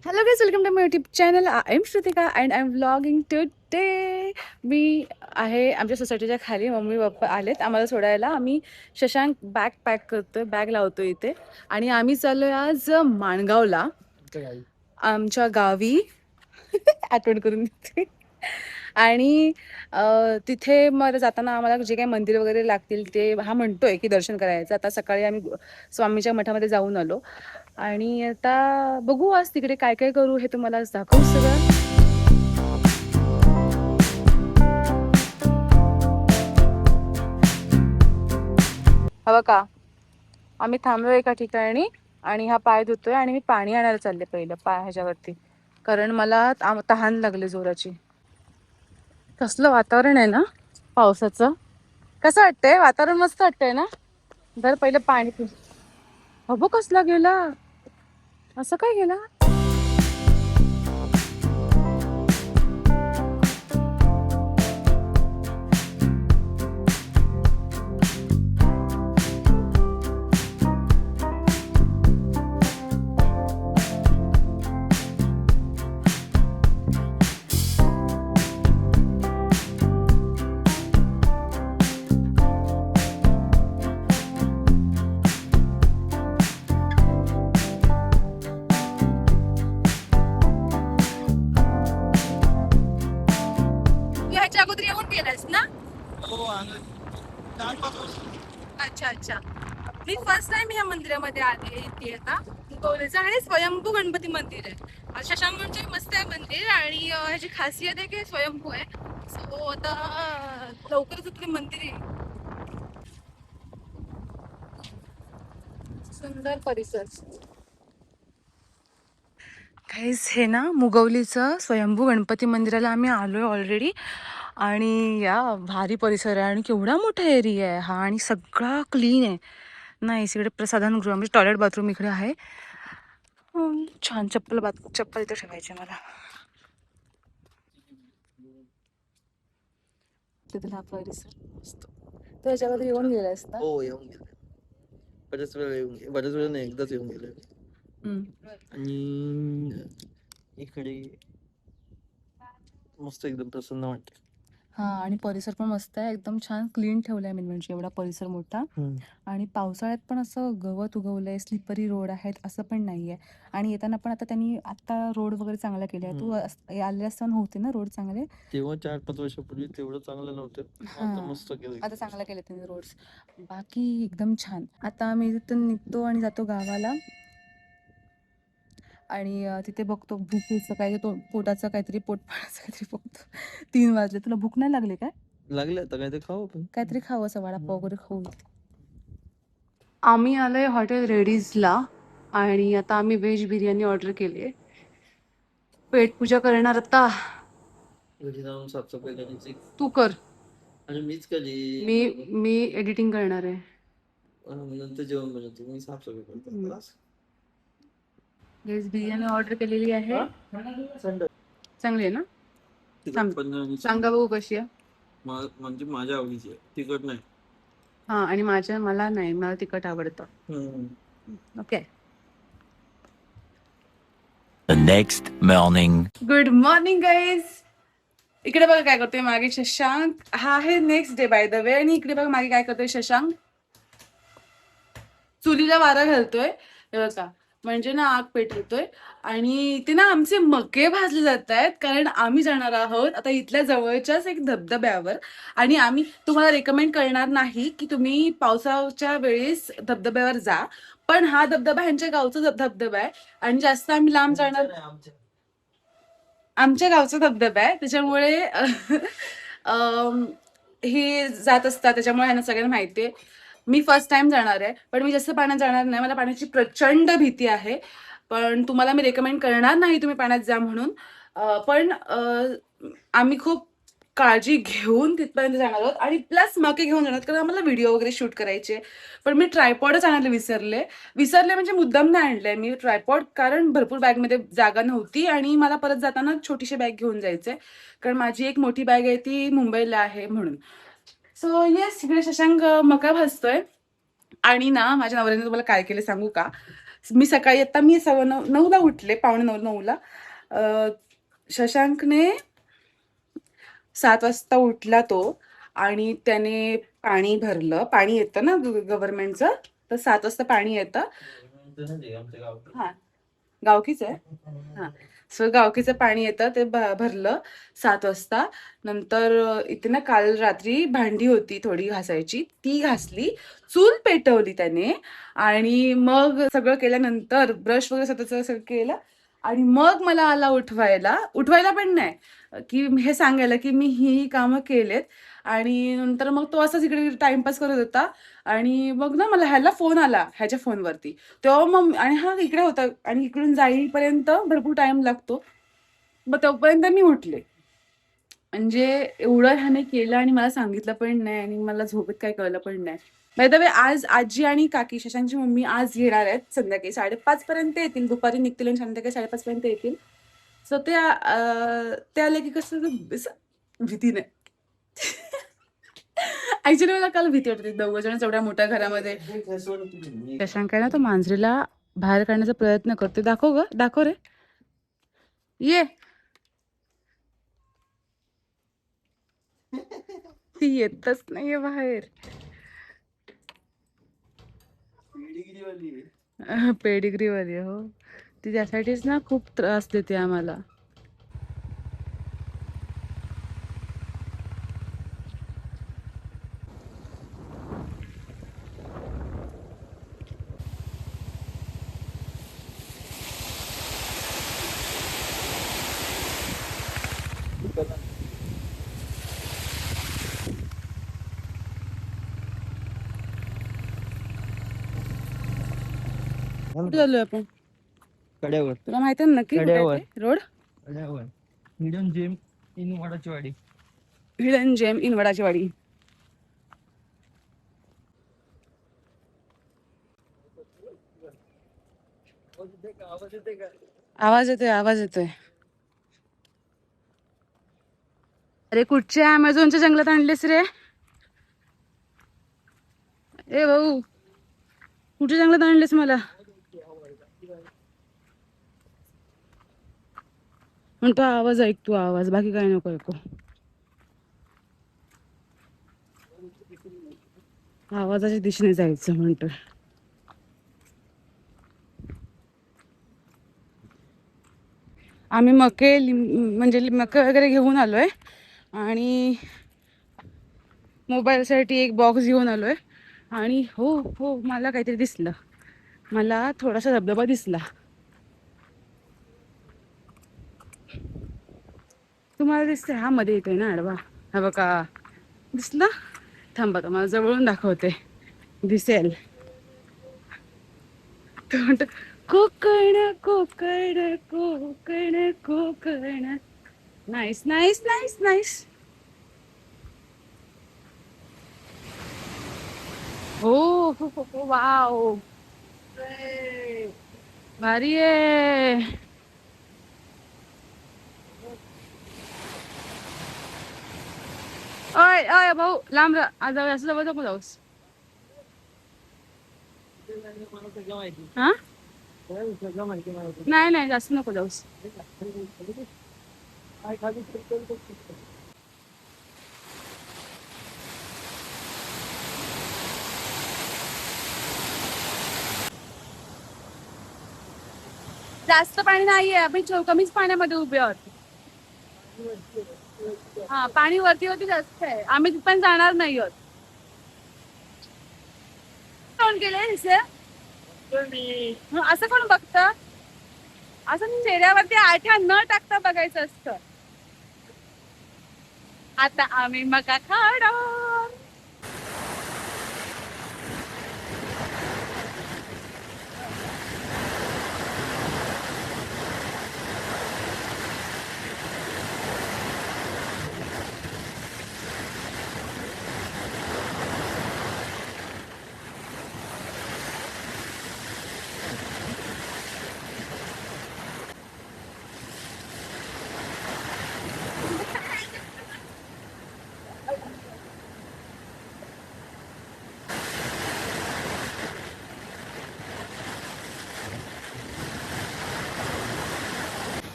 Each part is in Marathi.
Hello guys, welcome to my YouTube channel. I'm Shrutika and I'm vlogging today. मी आहे आमच्या सोसायटीच्या खाली. मम्मी पप्पा आलेत आम्हाला सोडायला. आम्ही शशांक बॅग पॅक करतोय, बॅग लावतो इथे आणि आम्ही चाललोय आज माणगावला आमच्या गावी. आठवण करून देते. आणि तिथे मग जाताना आम्हाला जे काही मंदिर वगैरे लागतील ते हा म्हणतोय की दर्शन करायचं. आता सकाळी आम्ही स्वामीच्या मठामध्ये जाऊन आलो आणि आता बघू आज तिकडे काय काय करू हे तुम्हाला आज दाखवू सगळं. हवं का आम्ही थांबलो एका ठिकाणी आणि हा पाय धुतोय आणि मी पाणी आणायला चालले पहिलं पाय ह्याच्यावरती, कारण मला तहान लागली जोराची. कसलं वातावरण आहे ना पावसाचं. कसं वाटतंय वातावरण? मस्त वाटतंय ना. जर पहिलं पाणी पी. अबो कसला गेला, असं काय गेला? ह्याच्या अगोदर येऊन गेलास ना? अच्छा अच्छा. मी फर्स्ट टाइम ह्या मंदिरामध्ये आले इथे. आता गोव्याचं आणि स्वयंभू गणपती मंदिर आहे. शशांक म्हणजे मस्त आहे मंदिर आणि ह्याची खासियत आहे की स्वयंभू आहे. सो आता लवकरच इथले मंदिर आहे. सुंदर परिसर. काहीच हे ना मुगवलीचं स्वयंभू गणपती मंदिराला आम्ही आलोय ऑलरेडी. आणि या भारी परिसर आहे आणि केवढा मोठा एरिया आहे हा आणि सगळा क्लीन आहे. नाही इकडे प्रसाधन गृह म्हणजे टॉयलेट बाथरूम इकडे आहे. छान चप्पल इथे ठेवायचे मला. तिथला परिसर मस्त. तू याच्यामध्ये येऊन गेलास ना? हो येऊन गेले. बऱ्याच वेळा नाही, एकदाच येऊन गेले. आणि इकडे मस्त एकदम प्रसन्न वाटते. हा आणि परिसर पण मस्त आहे, एकदम छान क्लीन ठेवलाय मी. म्हणजे एवढा परिसर मोठा आणि पावसाळ्यात पण असं गवत उगवलंय, स्लिपरी रोड आहेत असं पण नाहीये. आणि येताना पण आता त्यांनी रोड वगैरे चांगला केलाय. तू आले असताना होते ना रोड चांगले? तेव्हा 4-5 वर्षापूर्वी तेवढं चांगलं नव्हतं. आता मस्त केलं, आता चांगला केलं त्यांनी रोड्स. बाकी एकदम छान. आता आम्ही तिथून निघतो आणि जातो गावाला. आणि तिथे बघतो भूकेचं काय पोटाचं काहीतरी पोटपाण्याचं काहीतरी बघतो. 3 वाजले. तुला भूक नाही लागली काय? लागले आता काहीतरी खाऊ आपण. काहीतरी खावं असं वडापाव वगैरे खाऊ. आम्ही आलोय हॉटेल रेडीजला आणि आता आम्ही व्हेज बिर्याणी ऑर्डर केली आहे. पेटपूजा करणार आता. घरी जाऊन साफसफाई करायची. तू कर. आणि मीच कधी मी एडिटिंग करणार आहे. नंतर जेवण बनवतो, मी साफसफाई करतो. व्हेज बिर्याणी ऑर्डर केलेली आहे. चांगली आहे ना? सांगा बघू कशी आहे. म्हणजे माझ्या आवडीची आहे, तिखट नाही. हा आणि मला नाही, मला तिखट आवडतं. Okay. The next morning. Good morning guys. इकडे बघा काय करतोय मागे शशांक. हा आहे next day by the way. आणि इकडे बघा मागे काय करतोय शशांक. चुलीला वारा घालतोय बघा, म्हणजे ना आग पेटवतोय. आणि ते ना आमचे मके भाजले जात आहेत, कारण आम्ही जाणार आहोत आता इथल्या जवळच्याच एक धबधब्यावर. आणि आम्ही तुम्हाला रेकमेंड करणार नाही की तुम्ही पावसाच्या वेळेस धबधब्यावर जा, पण हा धबधबा ह्यांच्या गावचा धबधबा आहे आणि जास्त आम्ही लांब जाणार. आमच्या गावचा धबधबा आहे त्याच्यामुळे हे जात असतात, त्याच्यामुळे ह्यांना सगळ्यांना माहिती आहे. मी फर्स्ट टाइम जाणार आहे, पण मी जास्त पाण्यात जाणार नाही. मला पाण्याची प्रचंड भीती आहे, पण तुम्हाला मी रेकमेंड करणार नाही तुम्ही पाण्यात जा म्हणून. पण आम्ही खूप काळजी घेऊन तिथपर्यंत जाणार आहोत आणि प्लस मके घेऊन जाणार कारण आम्हाला व्हिडिओ वगैरे शूट करायचे. पण मी ट्रायपॉडच आणायला विसरले म्हणजे मुद्दाम नाही आणलंय मी ट्रायपॉड, कारण भरपूर बॅगमध्ये जागा नव्हती आणि मला परत जाताना छोटीशी बॅग घेऊन जायचंय, कारण माझी एक मोठी बॅग आहे ती मुंबईला आहे म्हणून. सो येस, इकडे शशांक मका भाजतोय. आणि ना माझ्या नवऱ्याने तुम्हाला काय केलं सांगू का? मी सकाळी आता मी 9:15 उठले, पावणे 9:09ला. शशांकने 7 वाजता उठला तो आणि त्याने पाणी भरलं. पाणी येतं ना गव्हर्नमेंटचं, तर 7 वाजता पाणी येतं. हां, गावकीच आहे. हां, सो गावकीचं पाणी येतं ते भरलं 7 वाजता. नंतर इथे ना काल रात्री भांडी होती थोडी घासायची, ती घासली. चूल पेटवली त्याने आणि मग सगळं केल्यानंतर ब्रश वगैरे स्वतःचं सगळं केलं आणि मग मला आला उठवायला पण नाही, की हे सांगायला की मी ही कामं केलेत. आणि नंतर मग तो असाच इकडे टाईमपास करत होता आणि मग ना मला ह्याला फोन आला ह्याच्या फोनवरती. तेव्हा मग आणि हा इकडे होता आणि इकडून जाईपर्यंत भरपूर टाइम लागतो. मग तोपर्यंत मी उठले. म्हणजे एवढं ह्याने केलं आणि मला सांगितलं पण नाही आणि मला झोपेत काही कळलं पण नाही. बाय द वे आज आजी आणि काकी शशांकची मम्मी आज येणार आहेत संध्याकाळी 5:30 पर्यंत येतील. दुपारी निघतील आणि संध्याकाळी 5:30 पर्यंत येतील. सो ते आले की कसं भीती नाही. ऍक्च्युली मला काल भीती वाटते दोघं जण एवढ्या मोठ्या घरामध्ये. शशांक आहे ना तो मांजरीला बाहेर काढण्याचा प्रयत्न करतो. दाखव रे, ये. ती येतच नाहीये बाहेर. पेडिग्रीवाली हो, ती त्यासाठीच ना खूप त्रास देते आम्हाला. कुठे चाललोय आपण? कड्यावर. तुला माहिती आहे ना नक्की कुठे आहे कड्यावर. ते रोड? कड्यावर. हिडन जेम इन वडाची वाडी. हिडन जेम इन वडाची वाडी. आवाज येतोय. अरे कुठच्या अमेझॉनच्या जंगलात आणलेस रे? ए भाऊ, कुठच्या जंगलात आणलेस मला? म्हणतो आवाज ऐक तू, आवाज, बाकी काय नको ऐकू. आवाजाच्या दिशेने जायचं म्हणतो. आम्ही म्हणजे मके वगैरे घेऊन आलोय आणि मोबाईलसाठी एक बॉक्स घेऊन आलोय. आणि हो मला काहीतरी दिसलं. मला थोडासा धबधबा दिसला. तुम्हाला दिसतंय? हा मध्ये येतोय ना आडवा, हा बघा दिसला. थांबा तुम्हाला जवळून दाखवते, दिसेल. तो म्हणतो Konkan Konkan Konkan Konkan. Nice nice nice nice. हो वाव, भारी आहे. ओय ओय भाऊ लांब आज जाऊ, असं जवळ नको जाऊस. हा नाही जास्त नको जाऊस. जास्त पाणी नाहीये, आम्ही कमीच पाण्यामध्ये उभे आहोत. हा पाणी वरती जास्त आहे, आम्ही पण जाणार नाही आहोत. कोण केलंय असं कोण बघत? असं चेहऱ्यावरती आठ्या न टाकता बघायचं असतं. आता आम्ही मका खाणार.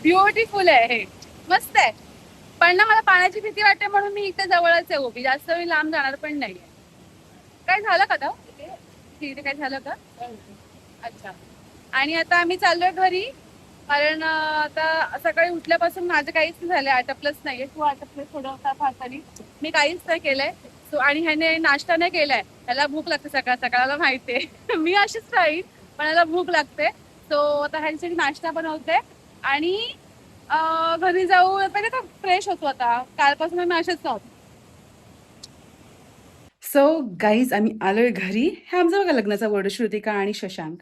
ब्युटिफुल आहे हे, मस्त आहे. पण ना मला पाण्याची भीती वाटते म्हणून मी इथे जवळच आहे उभी, जास्त मी लांब जाणार पण नाहीये. काय झालं का तो तिथे काय झालं का? अच्छा. आणि आता आम्ही चाललोय घरी, कारण आता सकाळी उठल्यापासून माझं काहीच नाही झालंय, आटपलंच नाहीये. तू आटपलंय थोडं फारतरी, मी काहीच नाही केलंय. सो आणि ह्याने नाश्ता नाही केलाय. त्याला भूक लागते सकाळ सकाळला माहितीये. मी अशीच राहील, पण याला भूक लागते. सो आता ह्यांसाठी नाश्ता बनवते आणि घरी जाऊ पहिले तर फ्रेश होतो. आता कालपासून मी असेच नव्हते. सो गाईज आम्ही आलोय घरी. हे आमचा बघा लग्नाचा बोर्ड, श्रुतिका आणि शशांक.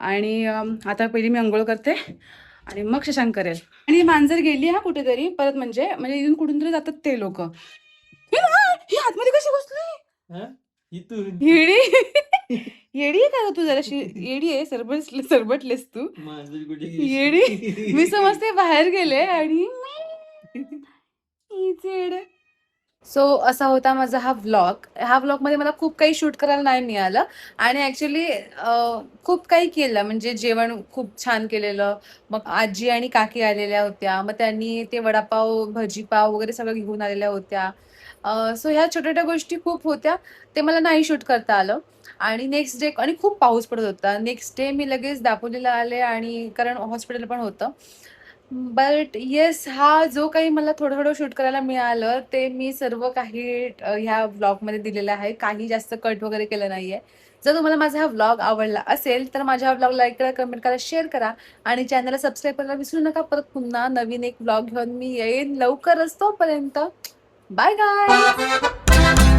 आणि आता पहिली मी अंघोळ करते आणि मग शशांक करेल. आणि मांजर गेली हा कुठेतरी परत, म्हणजे इथून कुठून तरी जातात ते लोक. ही आतमध्ये कशी बसली? येडी येडी आहे का ग तू? जराशी येडी आहे, सरबटलेस तू येडी. मी समजते बाहेर गेले आणि सो असा होता माझा हा व्लॉग. ह्या व्लॉगमध्ये मला खूप काही शूट करायला नाही मिळालं आणि ॲक्च्युली खूप काही केलं. म्हणजे जेवण खूप छान केलेलं. मग आजी आणि काकी आलेल्या होत्या, मग त्यांनी ते वडापाव भजीपाव वगैरे सगळं घेऊन आलेल्या होत्या. सो ह्या छोट्या छोट्या गोष्टी खूप होत्या, ते मला नाही शूट करता आलं. आणि नेक्स्ट डे आणि खूप पाऊस पडत होता. नेक्स्ट डे मी लगेच दापोलीला आले, आणि कारण हॉस्पिटल पण होतं. बट येस, हा जो काही मला थोडं थोडं शूट करायला मिळालं ते मी सर्व काही ह्या व्लॉगमध्ये दिलेलं आहे. काही जास्त कट वगैरे केलं नाहीये. जर तुम्हाला माझा हा व्लॉग आवडला असेल तर माझ्या व्लॉग लाईक करा, कमेंट करा, शेअर करा आणि चॅनलला सबस्क्राईब करायला विसरू नका. परत पुन्हा नवीन एक व्लॉग घेऊन मी येईन लवकरच. तोपर्यंत बाय गाय.